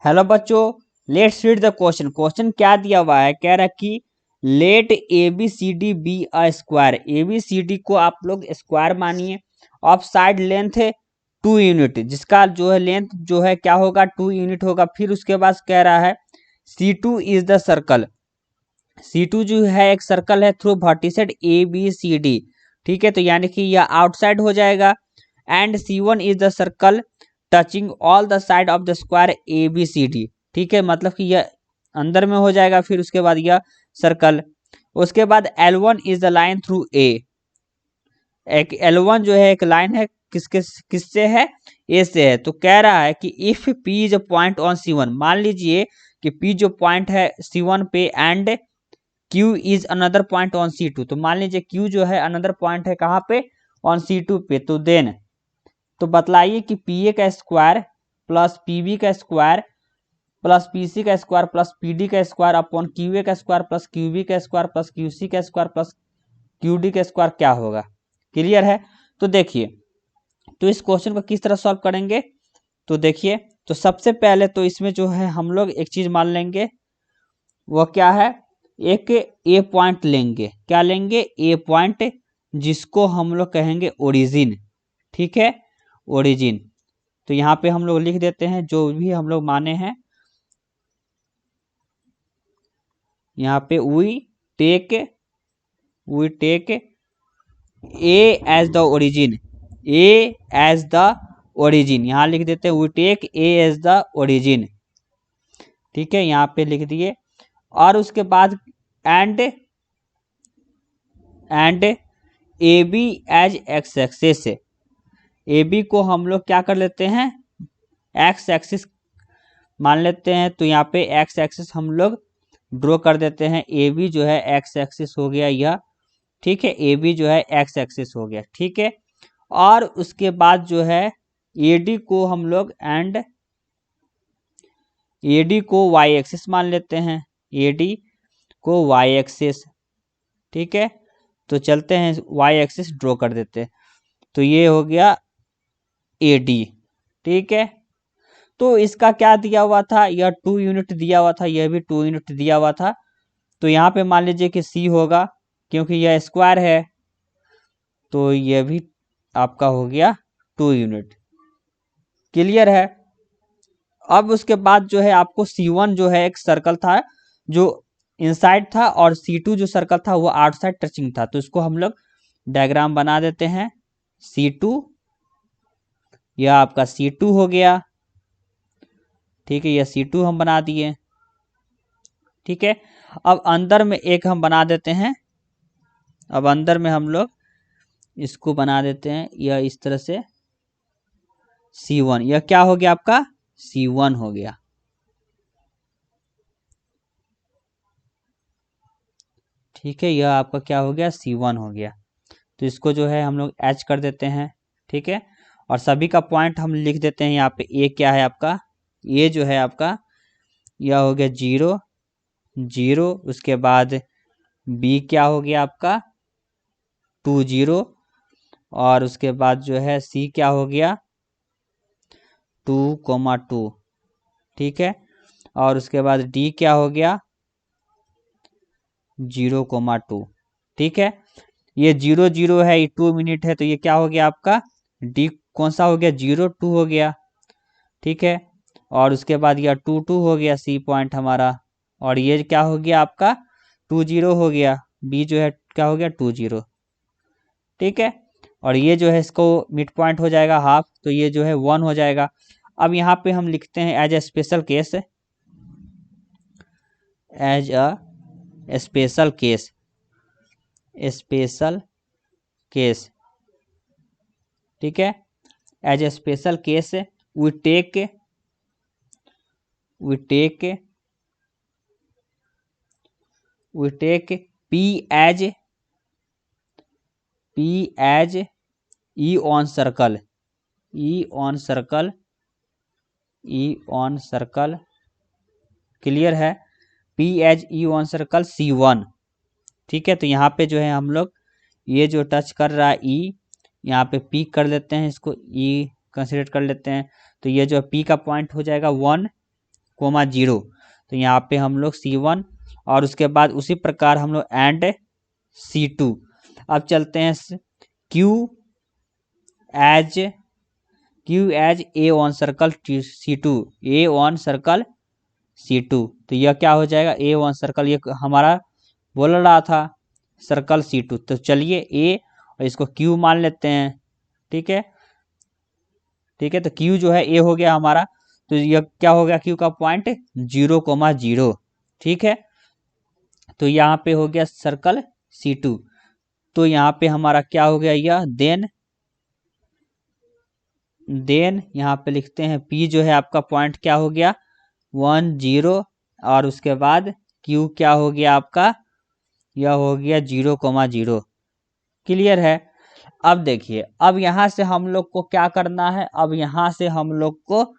Hello बच्चों, let's read the question. Question क्या दिया हुआ है, कह रहा है कि let A B C D be a square. A B C D को आप लोग स्क्वायर मानिए। ऑफ साइड लेंथ है 2 यूनिट, जिसका जो है लेंथ जो है क्या होगा 2 यूनिट होगा। फिर उसके बाद कह रहा है C2 is the circle. C2 जो है एक सर्कल है through vertices A B C D. ठीक है, तो यानी कि यह आउटसाइड हो जाएगा। And C1 is the circle touching all the side of the square A B C D. ठीक है, मतलब कि यह अंदर में हो जाएगा। फिर उसके बाद यह सर्कल, उसके बाद L1 is the line through a. एक L1 जो है एक लाइन है किससे है, ए से है। तो कह रहा है कि if P is a point on C1, मान लीजिए कि P जो पॉइंट है C1 पे and Q is another point on C2। तो मान लीजिए Q जो है अनदर पॉइंट है कहाँ पे, ऑन C2 पे। तो देन तो बतलाइए कि PA का स्क्वायर प्लस PB का स्क्वायर प्लस PC का स्क्वायर प्लस PD का स्क्वायर अपॉन QA का स्क्वायर प्लस QB का स्क्वायर प्लस QC का स्क्वायर प्लस QD का स्क्वायर क्या होगा। क्लियर है। तो देखिए, तो इस क्वेश्चन को किस तरह सॉल्व करेंगे, तो देखिए, तो सबसे पहले तो इसमें जो है हम लोग एक चीज मान लेंगे, वो क्या है, एक ए पॉइंट लेंगे। क्या लेंगे, ए पॉइंट, जिसको हम लोग कहेंगे ओरिजिन। ठीक है, ओरिजिन। तो यहाँ पे हम लोग लिख देते हैं जो भी हम लोग माने हैं। यहाँ पे we take A as the origin, A as the origin. यहाँ लिख देते हैं we take A as the origin. ठीक है, यहाँ पे लिख दिए। और उसके बाद and A B as X axis. A B को हम लोग क्या कर लेते हैं, एक्स एक्सिस मान लेते हैं। तो यहाँ पे एक्स एक्सिस हम लोग ड्रॉ कर देते हैं। ए बी जो है एक्स एक्सिस हो गया यह। ठीक है, ए बी जो है एक्स एक्सिस हो गया। ठीक है, और उसके बाद जो है ए डी को हम लोग एंड ए डी को वाई एक्सिस मान लेते हैं। ए डी को वाई एक्सिस। ठीक है, तो चलते हैं वाई एक्सिस ड्रॉ कर देते हैं। तो ये हो गया ए डी। ठीक है, तो इसका क्या दिया हुआ था, यह 2 यूनिट दिया हुआ था, यह भी 2 यूनिट दिया हुआ था। तो यहाँ पे मान लीजिए कि C होगा, क्योंकि यह स्क्वायर है। तो यह भी आपका हो गया 2 यूनिट। क्लियर है। अब उसके बाद जो है आपको C1 जो है एक सर्कल था जो इनसाइड था, और C2 जो सर्कल था वो आउटसाइड टचिंग था। तो इसको हम लोग डायग्राम बना देते हैं। C2, यह आपका C2 हो गया। ठीक है, यह C2 हम बना दिए। ठीक है, अब अंदर में एक हम बना देते हैं। अब अंदर में हम लोग इसको बना देते हैं, यह इस तरह से C1। यह क्या हो गया आपका, C1 हो गया। ठीक है, यह आपका क्या हो गया, C1 हो गया। तो इसको जो है हम लोग एच कर देते हैं। ठीक है, और सभी का पॉइंट हम लिख देते हैं। यहाँ पे ए क्या है आपका, ए जो है आपका यह हो गया 0 0। उसके बाद बी क्या हो गया आपका 2 0। और उसके बाद जो है सी क्या हो गया 2,2। ठीक है, और उसके बाद डी क्या हो गया 0,2। ठीक है, ये 0 0 है, ये 2 यूनिट है। तो ये क्या हो गया आपका डी कौन सा हो गया 0 2 हो गया। ठीक है, और उसके बाद यह 2 2 हो गया सी पॉइंट हमारा। और ये क्या हो गया आपका 2 0 हो गया। बी जो है क्या हो गया 2 0। ठीक है, और ये जो है इसको मिड पॉइंट हो जाएगा हाफ। तो ये जो है 1 हो जाएगा। अब यहाँ पे हम लिखते हैं as a special case, as a special case, special case. ठीक है, as a special case we take P as E on circle, clear है। P as E on circle C1। ठीक है, तो यहाँ पे जो है हम लोग ये जो टच कर रहा है E, यहाँ पे P कर लेते हैं, इसको E कंसिडर कर लेते हैं। तो ये जो P का पॉइंट हो जाएगा 1, कोमा 0। तो यहाँ पे हम लोग C1 और उसके बाद उसी प्रकार हम लोग एंड C2। अब चलते हैं Q as A on circle C2, A on circle C2। तो यह क्या हो जाएगा, A ऑन सर्कल, ये हमारा बोल रहा था सर्कल C2। तो चलिए A और इसको Q मान लेते हैं। ठीक है, ठीक है, तो Q जो है A हो गया हमारा। तो यह क्या हो गया, Q का पॉइंट 0,0। ठीक है, तो यहाँ पे हो गया सर्कल C2। तो यहाँ पे हमारा क्या हो गया, यह देन यहाँ पे लिखते हैं P जो है आपका पॉइंट क्या हो गया 10, और उसके बाद Q क्या हो गया आपका, यह हो गया 0,0। क्लियर है। अब देखिए, अब यहाँ से हम लोग को क्या करना है, अब यहाँ से हम लोग को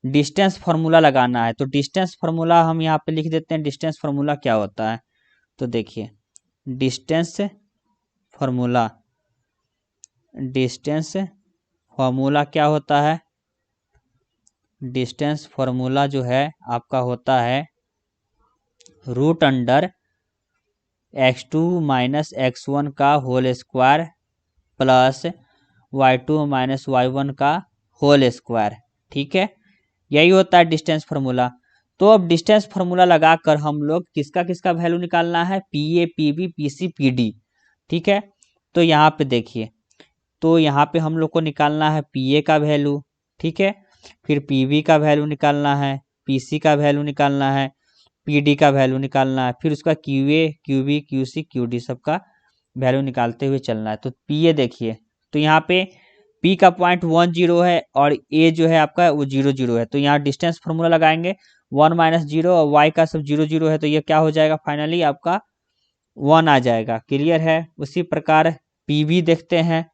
डिस्टेंस फार्मूला लगाना है। तो डिस्टेंस फार्मूला हम यहाँ पे लिख देते हैं। डिस्टेंस फार्मूला क्या होता है, तो देखिए डिस्टेंस फार्मूला क्या होता है, डिस्टेंस फार्मूला जो है आपका होता है root under x2 minus x1 का whole square plus y2 minus y1 का होल स्क्वायर। ठीक है, यही होता है डिस्टेंस फार्मूला। तो अब डिस्टेंस फार्मूला लगाकर हम लोग किसका किसका वैल्यू निकालना है, PA PB PC PD। ठीक है, तो यहाँ पे देखिए, तो यहाँ पे हम लोग को निकालना है PA का वैल्यू। ठीक है, फिर PB का वैल्यू निकालना है, PC का वैल्यू निकालना है, PD का वैल्यू निकालना है, फिर उसका QA QB QC QD सबका वैल्यू निकालते हुए चलना है। तो PA देखिए, तो यहाँ पे P का पॉइंट 10 है और A जो है आपका वो 0,0 है। तो यहाँ डिस्टेंस फार्मूला लगाएंगे 1 माइनस 0 और Y का सब 0,0 है। तो ये क्या हो जाएगा, फाइनली आपका 1 आ जाएगा। क्लियर है। उसी प्रकार PB देखते हैं,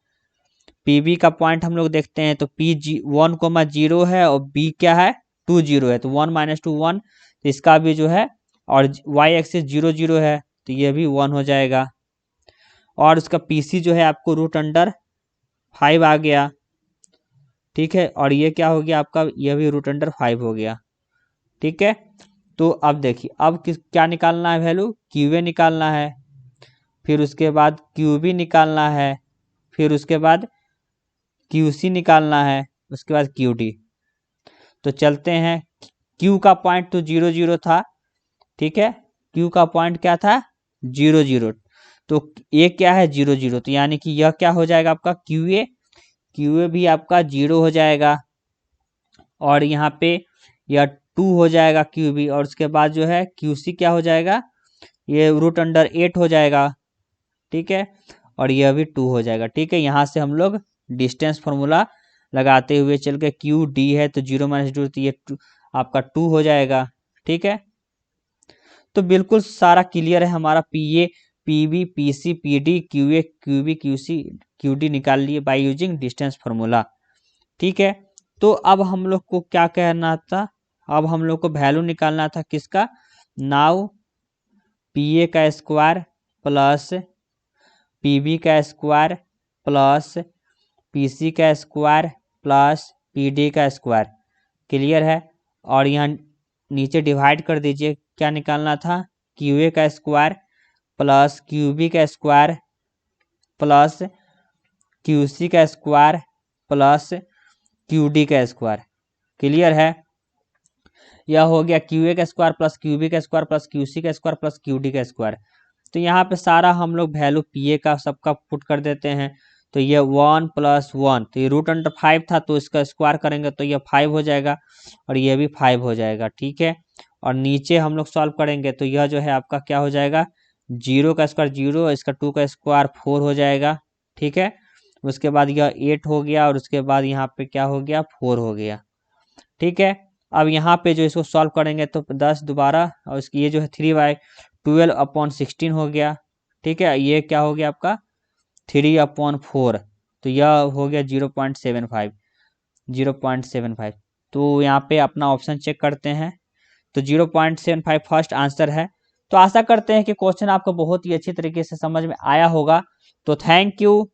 PB का पॉइंट हम लोग देखते हैं। तो P 1,0 है और B क्या है 20 है। तो 1 माइनस 2 1, तो इसका भी जो है, और Y एक्सिस 0,0 है तो ये भी 1 हो जाएगा। और उसका PC जो है आपको रूट अंडर 5 आ गया। ठीक है, और ये क्या हो गया आपका, ये भी रूट अंडर 5 हो गया। ठीक है, तो अब देखिए, अब क्या निकालना है वैल्यू, QA निकालना है, फिर उसके बाद QB निकालना है, फिर उसके बाद QC निकालना है, उसके बाद QD। तो चलते हैं, Q का पॉइंट तो 0,0 था। ठीक है, Q का पॉइंट क्या था 0,0। तो A क्या है 0,0, तो यानी कि यह क्या हो जाएगा आपका QA भी आपका 0 हो जाएगा। और यहाँ पे यह 2 हो जाएगा QB, और उसके बाद जो है QC क्या हो जाएगा, ये रूट अंडर 8 हो जाएगा। ठीक है, और यह भी 2 हो जाएगा। ठीक है, यहाँ से हम लोग डिस्टेंस फार्मूला लगाते हुए चल के QD है तो 0 माइनस 0, तो ये आपका 2 हो जाएगा। ठीक है, तो बिल्कुल सारा क्लियर है हमारा। PA PB PC PD QA QB QC QD निकाल लिए बाय यूजिंग डिस्टेंस फार्मूला। ठीक है, तो अब हम लोग को क्या करना था, अब हम लोग को वैल्यू निकालना था किसका, नाउ PA का स्क्वायर प्लस PB का स्क्वायर प्लस PC का स्क्वायर प्लस PD का स्क्वायर। क्लियर है। और यहाँ नीचे डिवाइड कर दीजिए, क्या निकालना था, QA का स्क्वायर प्लस QB का स्क्वायर प्लस QC का स्क्वायर प्लस QD का स्क्वायर। क्लियर है। यह हो गया QA का स्क्वायर प्लस QB का स्क्वायर प्लस QC का स्क्वायर प्लस QD का स्क्वायर। तो यहाँ पे सारा हम लोग वैल्यू PA का सबका पुट कर देते हैं। तो ये 1 प्लस 1, तो ये रूट अंडर 5 था, तो इसका स्क्वायर करेंगे तो ये 5 हो जाएगा और ये भी 5 हो जाएगा। ठीक है, और नीचे हम लोग सॉल्व करेंगे तो यह जो है आपका क्या हो जाएगा, 0 का स्क्वायर 0, इसका 2 का स्क्वायर 4 हो जाएगा। ठीक है, उसके बाद यह 8 हो गया और उसके बाद यहाँ पे क्या हो गया 4 हो गया। ठीक है, अब यहाँ पे जो इसको सॉल्व करेंगे तो 10 दोबारा, और इसकी ये जो है 3/12/16 हो गया। ठीक है, ये क्या हो गया आपका 3/4, तो यह हो गया 0.75। तो यहाँ पे अपना ऑप्शन चेक करते हैं, तो 0.75 फर्स्ट आंसर है। तो आशा करते हैं कि क्वेश्चन आपको बहुत ही अच्छी तरीके से समझ में आया होगा। तो थैंक यू।